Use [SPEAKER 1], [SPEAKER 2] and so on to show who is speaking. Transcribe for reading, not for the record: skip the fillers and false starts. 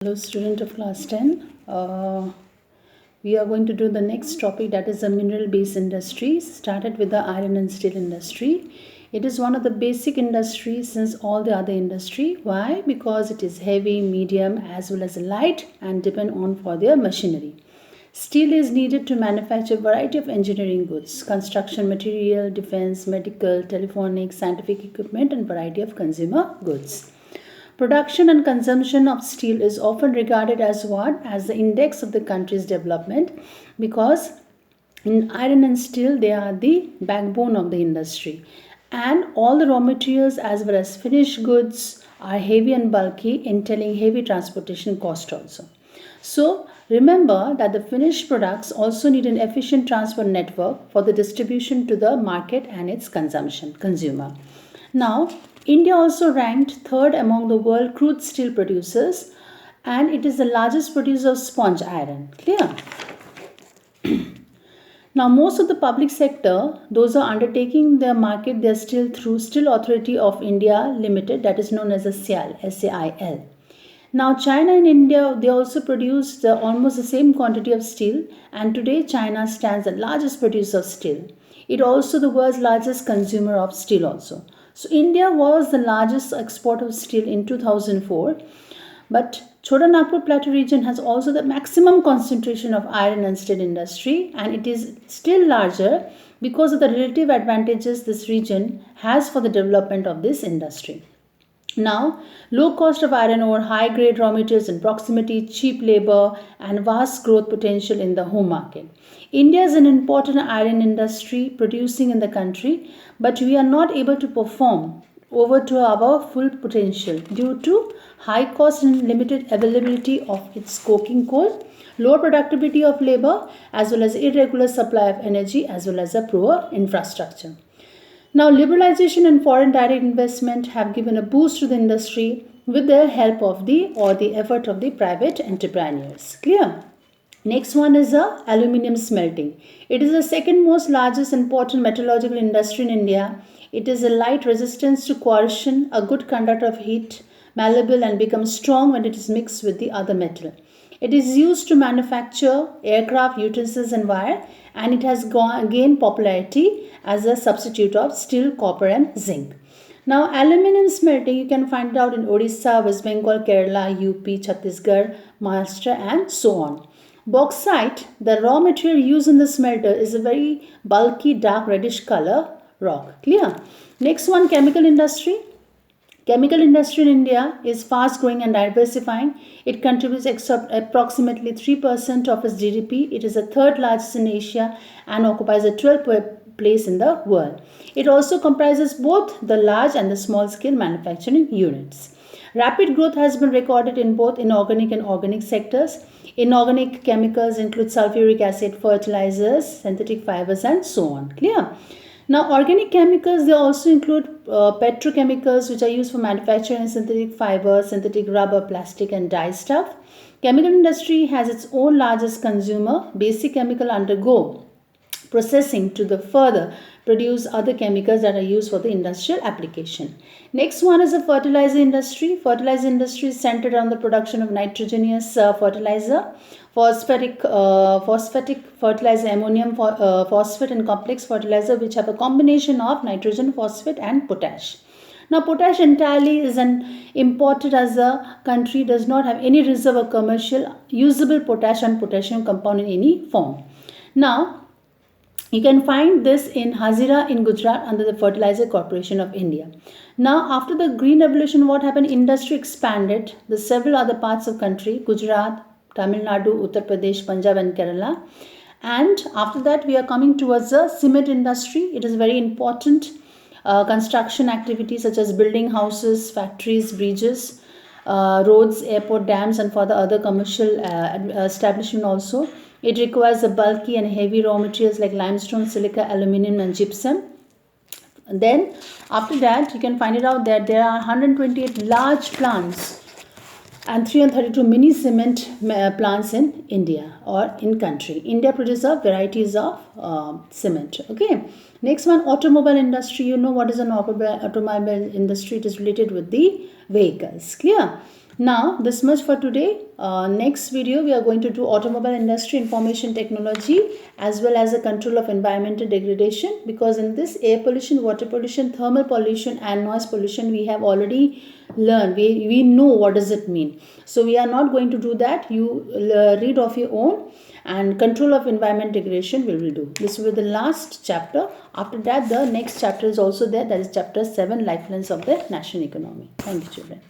[SPEAKER 1] Hello student of class 10. We are going to do the next topic, that is the mineral based industries. Started with the iron and steel industry. It is one of the basic industries since all the other industry. Why? Because it is heavy, medium as well as light and depend on for their machinery. Steel is needed to manufacture a variety of engineering goods, construction material, defense, medical, telephonic, scientific equipment and variety of consumer goods. Production and consumption of steel is often regarded as what? As the index of the country's development, because in iron and steel they are the backbone of the industry, and all the raw materials as well as finished goods are heavy and bulky, entailing heavy transportation cost also. So remember that the finished products also need an efficient transport network for the distribution to the market and its consumer. Now, India also ranked third among the world crude steel producers, and it is the largest producer of sponge iron. Clear? Now, most of the public sector, those are undertaking their market their steel through Steel Authority of India Limited, that is known as a SAIL, SAIL. Now, China and India, they also produce almost the same quantity of steel, and today China stands the largest producer of steel. It also the world's largest consumer of steel also. So India was the largest exporter of steel in 2004, but Chotanagpur Plateau region has also the maximum concentration of iron and steel industry, and it is still larger because of the relative advantages this region has for the development of this industry. Now, low cost of iron ore, high grade raw materials in proximity, cheap labor, and vast growth potential in the home market. India is an important iron industry producing in the country, but we are not able to perform over to our full potential due to high cost and limited availability of its coking coal, lower productivity of labor, as well as irregular supply of energy, as well as a poor infrastructure. Now, liberalization and foreign direct investment have given a boost to the industry with the help of the effort of the private entrepreneurs. Clear? Next one is the aluminium smelting. It is the second most largest important metallurgical industry in India. It is a light resistance to corrosion, a good conductor of heat, malleable and becomes strong when it is mixed with the other metal. It is used to manufacture aircraft, utensils and wire, and it has gained popularity as a substitute of steel, copper and zinc. Now, aluminium smelting you can find it out in Odisha, West Bengal, Kerala, UP, Chhattisgarh, Maharashtra and so on. Bauxite, the raw material used in the smelter, is a very bulky dark reddish color rock. Clear? Next one, chemical industry. Chemical industry in India is fast growing and diversifying. It contributes approximately 3% of its GDP. It is the third largest in Asia and occupies a 12th place in the world. It also comprises both the large and the small scale manufacturing units. Rapid growth has been recorded in both inorganic and organic sectors. Inorganic chemicals include sulfuric acid, fertilizers, synthetic fibers and so on. Clear? Now, organic chemicals, they also include petrochemicals which are used for manufacturing synthetic fiber, synthetic rubber, plastic and dye stuff. Chemical industry has its own largest consumer. Basic chemical undergo processing to the further produce other chemicals that are used for the industrial application. Next one is the fertilizer industry. Fertilizer industry is centered on the production of nitrogenous fertilizer, phosphatic fertilizer, ammonium phosphate and complex fertilizer which have a combination of nitrogen, phosphate and potash. Now, potash entirely is imported as the country does not have any reserve of commercial usable potash and potassium compound in any form. Now, you can find this in Hazira in Gujarat under the Fertilizer Corporation of India. Now, after the Green Revolution, what happened? Industry expanded the several other parts of country, Gujarat, Tamil Nadu, Uttar Pradesh, Punjab and Kerala. And after that, we are coming towards the cement industry. It is very important. Construction activities such as building houses, factories, bridges, roads, airport, dams and for the other commercial establishment also. It requires the bulky and heavy raw materials like limestone, silica, aluminium and gypsum. Then after that you can find it out that there are 128 large plants and 332 mini cement plants in India or in country. India produces varieties of cement. Okay. Next one, automobile industry. You know what is an automobile industry? It is related with the vehicles. Clear? Now, this much for today. Next video, we are going to do automobile industry, information technology, as well as the control of environmental degradation. Because in this air pollution, water pollution, thermal pollution, and noise pollution, we have already learned. We know what does it mean. So we are not going to do that. You read of your own. And control of environment degradation we will do. This will be the last chapter. After that, the next chapter is also there. That is chapter 7, lifelines of the national economy. Thank you, children.